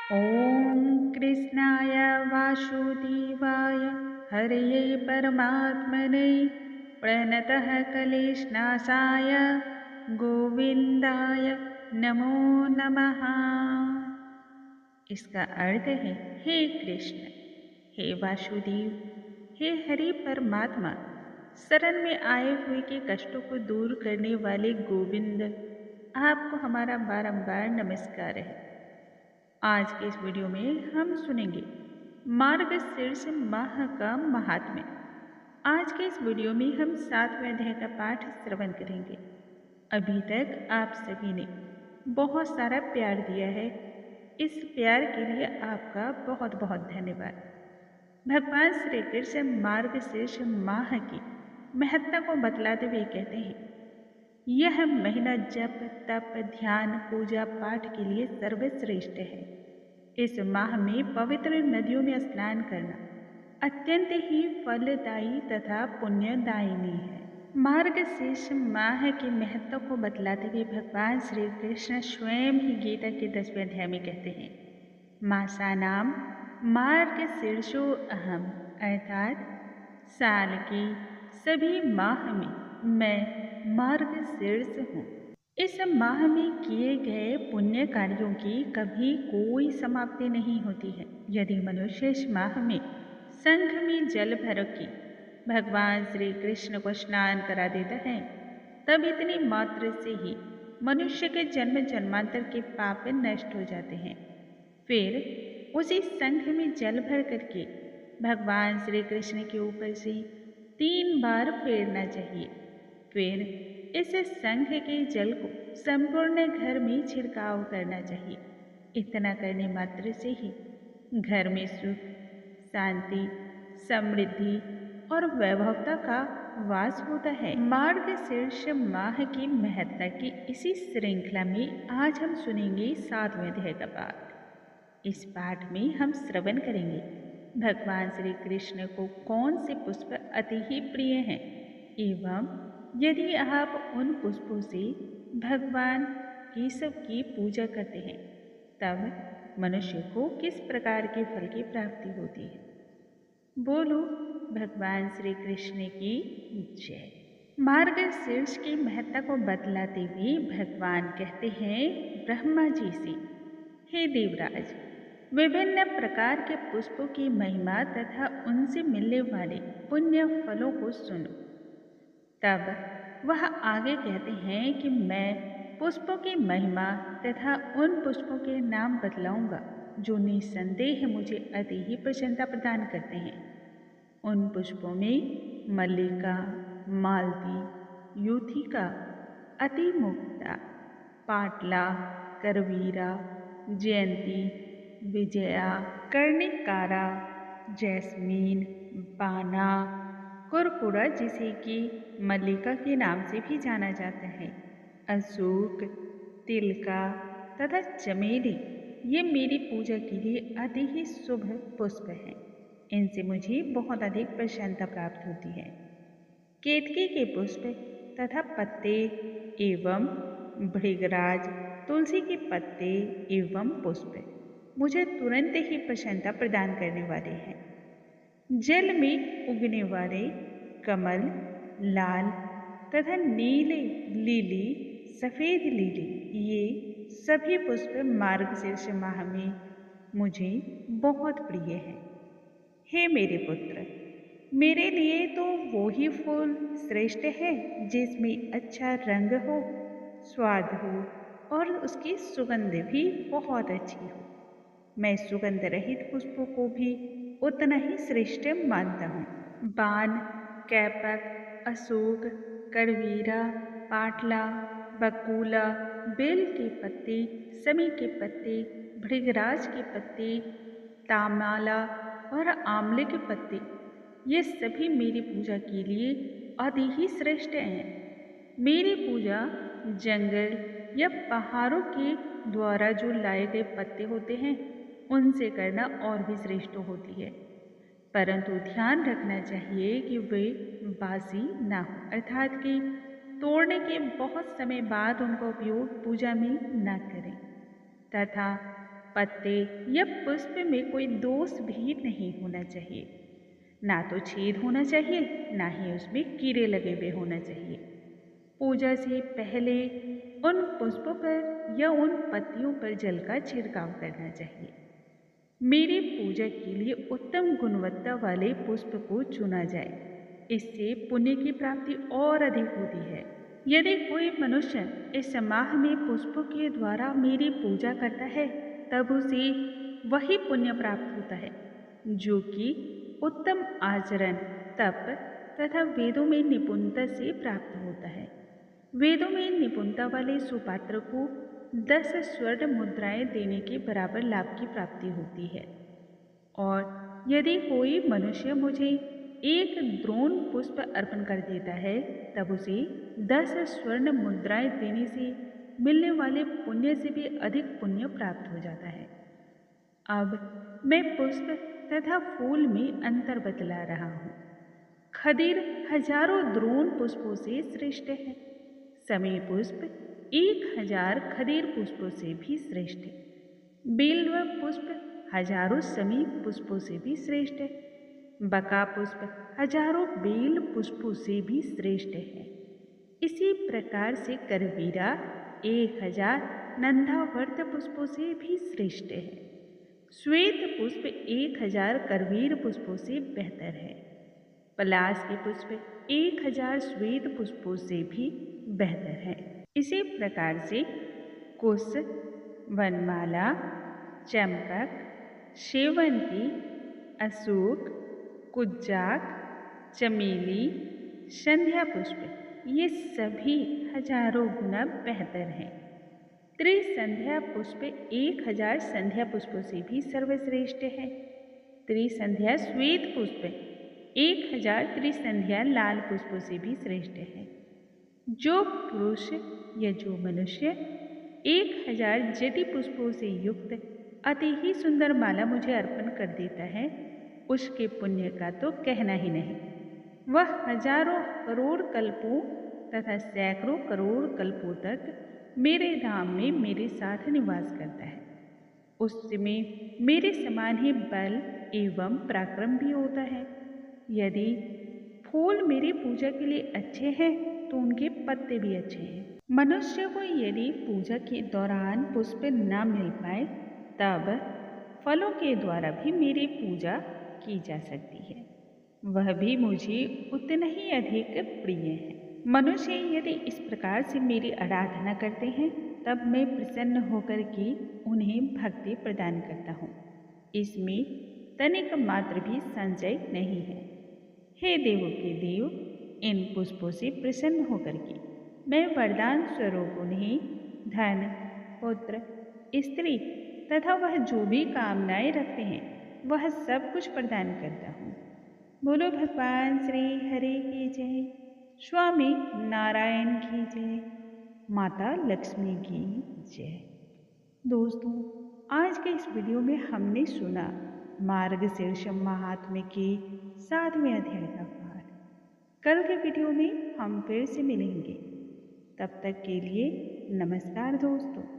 ॐ कृष्णाय वासुदेवाय हरये परमात्मने प्रणतः क्लेशनाशाय गोविंदाय नमो नमः। इसका अर्थ है, हे कृष्ण, हे वासुदेव, हे हरि परमात्मा, शरण में आए हुए के कष्टों को दूर करने वाले गोविंद, आपको हमारा बारंबार नमस्कार है। आज के इस वीडियो में हम सुनेंगे मार्गशीर्ष माह का महात्म्य। आज के इस वीडियो में हम 7वें अध्याय का पाठ श्रवण करेंगे। अभी तक आप सभी ने बहुत सारा प्यार दिया है, इस प्यार के लिए आपका बहुत बहुत धन्यवाद। भगवान श्री कृष्ण मार्गशीर्ष माह की महत्ता को बतलाते हुए कहते हैं, यह महीना जप तप ध्यान पूजा पाठ के लिए सर्वश्रेष्ठ है। इस माह में पवित्र नदियों में स्नान करना अत्यंत ही फलदायी तथा पुण्यदायिनी है। मार्गशीर्ष माह के महत्व को बतलाते हुए भगवान श्री कृष्ण स्वयं ही गीता के 10वें अध्याय में कहते हैं, मासानाम मार्गशीर्षो अहम, अर्थात साल के सभी माह में मैं मार्गशीर्ष हूँ। इस माह में किए गए पुण्य कार्यों की कभी कोई समाप्ति नहीं होती है। यदि मनुष्य इस माह में संघ में जल भर के भगवान श्री कृष्ण को स्नान करा देता है, तब इतनी मात्र से ही मनुष्य के जन्म जन्मांतर के पाप नष्ट हो जाते हैं। फिर उसी संघ में जल भर करके भगवान श्री कृष्ण के ऊपर से 3 बार फेरना चाहिए। फिर इस संघ के जल को संपूर्ण घर में छिड़काव करना चाहिए। इतना करने मात्र से ही घर में सुख, शांति, समृद्धि और वैभवता का वास होता है। मार्गशीर्ष माह की महत्ता की इसी श्रृंखला में आज हम सुनेंगे 7वें अध्याय का पाठ। इस पाठ में हम श्रवण करेंगे भगवान श्री कृष्ण को कौन से पुष्प अति ही प्रिय हैं, एवं यदि आप उन पुष्पों से भगवान केशव की पूजा करते हैं, तब मनुष्य को किस प्रकार के फल की प्राप्ति होती है। बोलो भगवान श्री कृष्ण की जय। मार्गशीर्ष की महत्ता को बतलाते हुए भगवान कहते हैं ब्रह्मा जी से, हे देवराज, विभिन्न प्रकार के पुष्पों की महिमा तथा उनसे मिलने वाले पुण्य फलों को सुनो। तब वह आगे कहते हैं कि मैं पुष्पों की महिमा तथा उन पुष्पों के नाम बतलाऊंगा जो निसंदेह मुझे अति ही प्रसन्नता प्रदान करते हैं। उन पुष्पों में मल्लिका, मालती, यूथिका, अतिमुक्ता, पाटला, करवीरा, जयंती, विजया, कर्णिकारा, जैस्मीन, बाना, कुरकुरा जिसे कि मल्लिका के नाम से भी जाना जाता है, अशोक, तिलका तथा चमेली, ये मेरी पूजा के लिए अति ही शुभ पुष्प हैं। इनसे मुझे बहुत अधिक प्रसन्नता प्राप्त होती है। केतकी के पुष्प तथा पत्ते एवं भृगराज, तुलसी के पत्ते एवं पुष्प मुझे तुरंत ही प्रसन्नता प्रदान करने वाले हैं। जल में उगने वाले कमल, लाल तथा नीले लीली, सफेद लीली, ये सभी पुष्प मार्गशीर्ष माह में मुझे बहुत प्रिय हैं। हे मेरे पुत्र, मेरे लिए तो वो ही फूल श्रेष्ठ है जिसमें अच्छा रंग हो, स्वाद हो और उसकी सुगंध भी बहुत अच्छी हो। मैं सुगंध रहित पुष्पों को भी उतना ही श्रेष्ठ मानता हूँ। बान, कैपक, अशोक, करवीरा, पाटला, बकुला, बेल के पत्ते, समी के पत्ते, भृगराज के पत्ते, तामाला और आंवले के पत्ते, ये सभी मेरी पूजा के लिए अति ही श्रेष्ठ हैं। मेरी पूजा जंगल या पहाड़ों के द्वारा जो लाए गए पत्ते होते हैं, उनसे करना और भी श्रेष्ठ होती है। परंतु ध्यान रखना चाहिए कि वे बासी ना हो, अर्थात कि तोड़ने के बहुत समय बाद उनका उपयोग पूजा में न करें, तथा पत्ते या पुष्प में कोई दोष भी नहीं होना चाहिए। ना तो छेद होना चाहिए, ना ही उसमें कीड़े लगे हुए होना चाहिए। पूजा से पहले उन पुष्पों पर या उन पत्तियों पर जल का छिड़काव करना चाहिए। मेरी पूजा के लिए उत्तम गुणवत्ता वाले पुष्प को चुना जाए। इससे पुण्य की प्राप्ति और अधिक होती है। यदि कोई मनुष्य इस माह में पुष्पों के द्वारा मेरी पूजा करता है, तब उसे वही पुण्य प्राप्त होता है जो कि उत्तम आचरण, तप तथा वेदों में निपुणता से प्राप्त होता है। वेदों में निपुणता वाले सुपात्र को 10 स्वर्ण मुद्राएं देने के बराबर लाभ की प्राप्ति होती है। और यदि कोई मनुष्य मुझे एक द्रोण पुष्प अर्पण कर देता है, तब उसे 10 स्वर्ण मुद्राएं देने से मिलने वाले पुण्य से भी अधिक पुण्य प्राप्त हो जाता है। अब मैं पुष्प तथा फूल में अंतर बतला रहा हूँ। खदीर हजारों द्रोण पुष्पों से श्रेष्ठ है। समी पुष्प 1000 खदीर पुष्पों से भी श्रेष्ठ है। बिल्व पुष्प हजारों समी पुष्पों से भी श्रेष्ठ है। बका पुष्प हजारों बेल पुष्पों से भी श्रेष्ठ है। इसी प्रकार से करवीरा 1000 नंदावर्त पुष्पों से भी श्रेष्ठ है। श्वेत पुष्प 1000 करवीर पुष्पों से बेहतर है। पलाश के पुष्प 1000 श्वेत पुष्पों से भी बेहतर है। इसी प्रकार से कुश, वनमाला, चंपक, शेवंती, अशोक, कुज्जाक, चमेली, संध्या पुष्प ये सभी हजारों गुना बेहतर हैं। त्रिसंध्या पुष्प 1000 संध्या पुष्पों से भी सर्वश्रेष्ठ है। त्रिसंध्या श्वेत पुष्प 1000 त्रिसंध्या लाल पुष्पों से भी श्रेष्ठ है। जो पुरुष या जो मनुष्य 1000 जटि पुष्पों से युक्त अति ही सुंदर माला मुझे अर्पण कर देता है, उसके पुण्य का तो कहना ही नहीं। वह हजारों करोड़ कल्पों तथा सैकड़ों करोड़ कल्पों तक मेरे धाम में मेरे साथ निवास करता है। उसमें मेरे समान ही बल एवं पराक्रम भी होता है। यदि फूल मेरी पूजा के लिए अच्छे हैं, तो उनके पत्ते भी अच्छे हैं। मनुष्य को यदि पूजा के दौरान पुष्प न मिल पाए, तब फलों के द्वारा भी मेरी पूजा की जा सकती है। वह भी मुझे उतना ही अधिक प्रिय है। मनुष्य यदि इस प्रकार से मेरी आराधना करते हैं, तब मैं प्रसन्न होकर के उन्हें भक्ति प्रदान करता हूँ। इसमें तनिक मात्र भी संशय नहीं है। हे देवों के देव, इन पुष्पों से प्रसन्न होकर के मैं वरदान स्वरूप उन्हें धन, पुत्र, स्त्री तथा वह जो भी कामनाएं रखते हैं, वह सब कुछ प्रदान करता हूँ। बोलो भगवान श्री हरि की जय, स्वामी नारायण की जय, माता लक्ष्मी की जय। दोस्तों, आज के इस वीडियो में हमने सुना मार्गशीर्ष महात्म्य के 7वें अध्याय का पाठ। कल के वीडियो में हम फिर से मिलेंगे। तब तक के लिए नमस्कार दोस्तों।